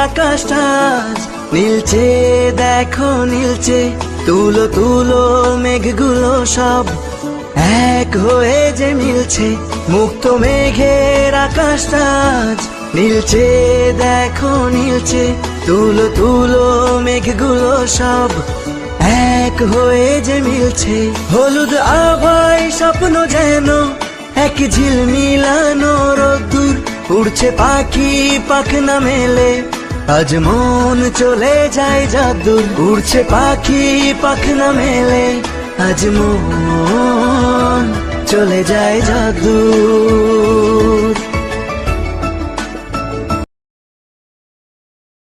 আকাশটা আজ নীলচে, দেখো নীলচে। তুলো তুলো মেঘগুলো সব এক হয়ে যে মিলছে। মুক্ত মেঘের আকাশটা আজ নীলচে, দেখো নীলচে। তুলো তুলো মেঘগুলো সব এক হয়ে যে মিলছে। হলুদ আভায় স্বপ্ন যেন এক ঝিলমিলানো রোদ্দুর। উড়ছে পাখি পাখনা মেলে, আজ মন চলে যায় যদ্দূর। উড়ছে পাখি পাখনা মেলে, আজ মন চলে যায় যদ্দূর।